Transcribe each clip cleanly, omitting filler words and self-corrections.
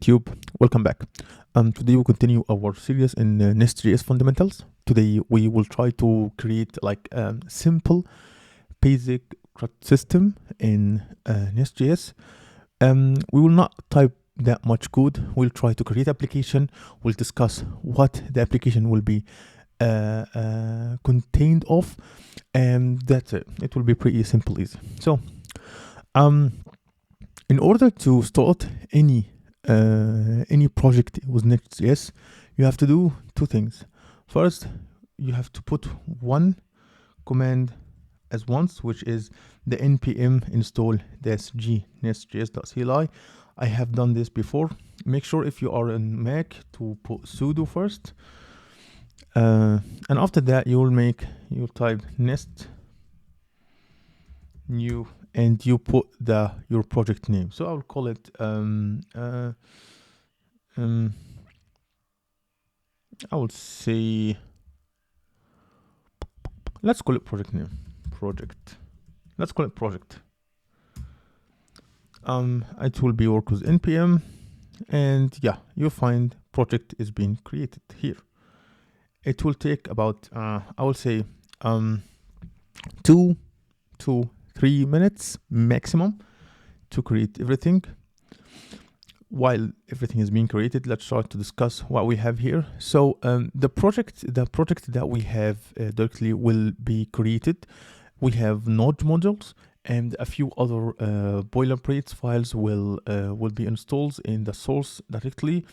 YouTube, welcome back. Today we'll continue our series in NestJS fundamentals. Today we will try to create like a simple basic CRUD system in NestJS. We will not type that much code. We'll try to create application. We'll discuss what the application will be contained of, and that's it. It will be pretty simple, easy. So in order to start any project with NestJS, you have to do two things. First, you have to put one command as once, which is the npm install -g nestjs.cli. I have done this before. Make sure if you are on Mac to put sudo first, and after that you'll type nest new and you put your project name. So I'll call it I would say, let's call it project name. Let's call it project. It will be work with npm, and yeah, you find project is being created here. It will take about I will say 2 to 3 minutes maximum to create everything. While everything is being created, let's start to discuss what we have here. So the project that we have directly will be created. We have Node modules and a few other boilerplate files will be installed in the source directly.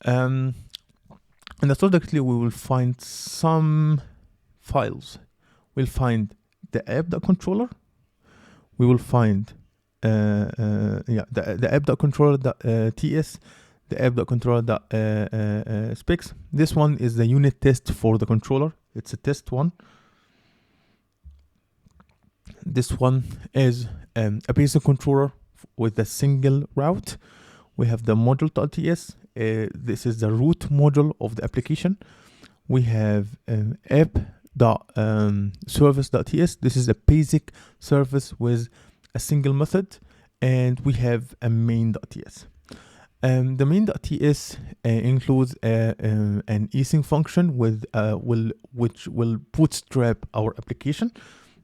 In the source directly, we will find some files. We'll find the app.controller. We will find the app.controller.ts, the app.controller.specs. This one is the unit test for the controller. It's a test one. This one is a basic controller with a single route. We have the module.ts. This is the root module of the application. We have app.service.ts. This is a basic service with a single method, and we have a main.ts. The main.ts includes an async function with which will bootstrap our application.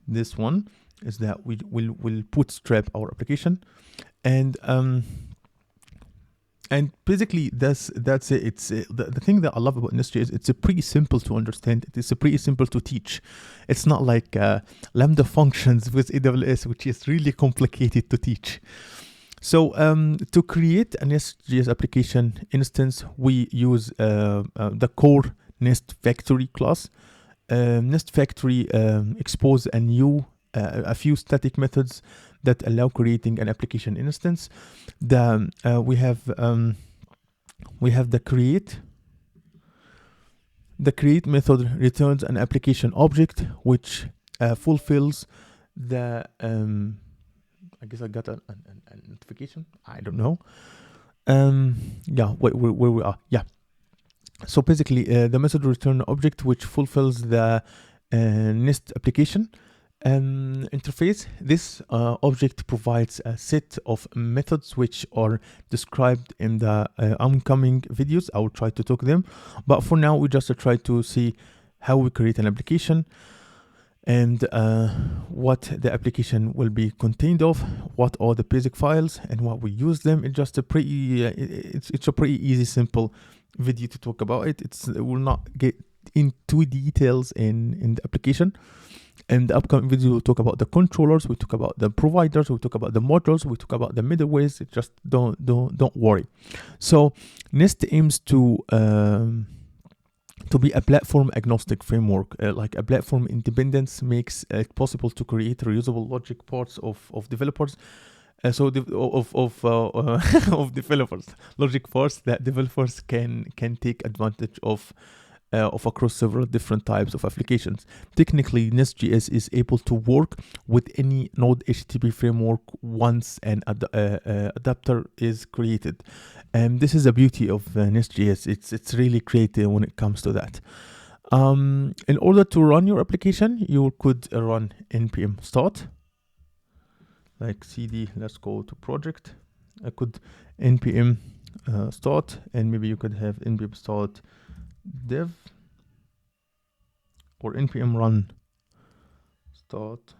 This one is that we will bootstrap our application, and basically that's it. It's the thing that I love about NestJS. It's pretty simple to understand. It's pretty simple to teach. It's not like Lambda functions with AWS, which is really complicated to teach. So to create a NestJS application instance, we use the core Nest Factory class. Nest Factory expose a few static methods that allow creating an application instance. We have the create. The create method returns an application object which fulfills the I guess I got a notification. I don't know. Yeah, where we are. Yeah. So basically, the method return object which fulfills the Nest application interface. This object provides a set of methods which are described in the oncoming videos. I will try to talk them, but for now we just try to see how we create an application and what the application will be contained of, what are the basic files and what we use them. It's just a pretty it's a pretty easy, simple video to talk about it. It will not get into details in the application. In the upcoming video, we'll talk about the controllers, we talk about the providers, we talk about the modules, we talk about the middlewares. Just don't worry. So Nest aims to be a platform agnostic framework. Like a platform independence makes it possible to create reusable logic parts of developers. Of developers, logic parts that developers can take advantage of across several different types of applications. Technically, NestJS is able to work with any Node HTTP framework once an adapter is created. And this is the beauty of NestJS. It's really creative when it comes to that. In order to run your application, you could run npm start, like cd, let's go to project. I could npm start, and maybe you could have npm start dev or npm run start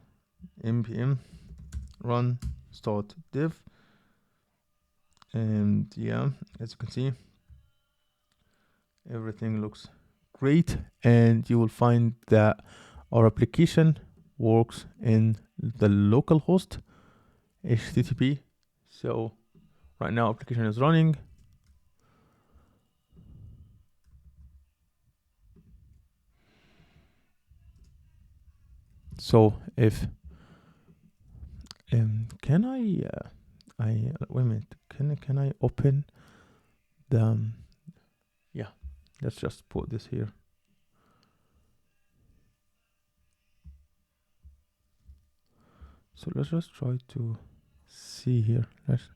npm run start dev. And yeah, as you can see, everything looks great, and you will find that our application works in the local host HTTP. So right now application is running. So if can I wait a minute, can I open the yeah, let's just put this here. So let's just try to see here.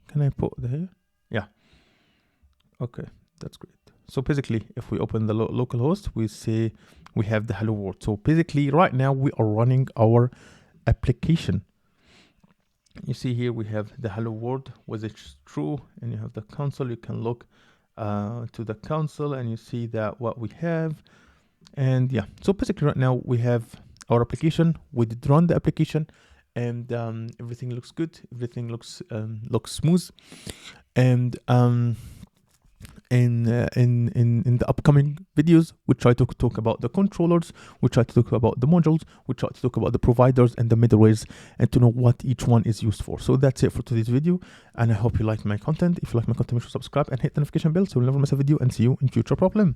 Can I put the here? Yeah. Okay, that's great. So basically, if we open the local host, we say we have the hello world. So basically, right now we are running our application. You see here we have the hello world, which is true, and you have the console. You can look to the console, and you see that what we have. And yeah, so basically right now we have our application. We did run the application, and everything looks good. Everything looks smooth. And in the upcoming videos, we try to talk about the controllers, we try to talk about the modules, we try to talk about the providers and the middlewares, and to know what each one is used for. So that's it for today's video, and I hope you liked my content. If you like my content, make sure to subscribe and hit the notification bell so you'll never miss a video, and see you in future problem.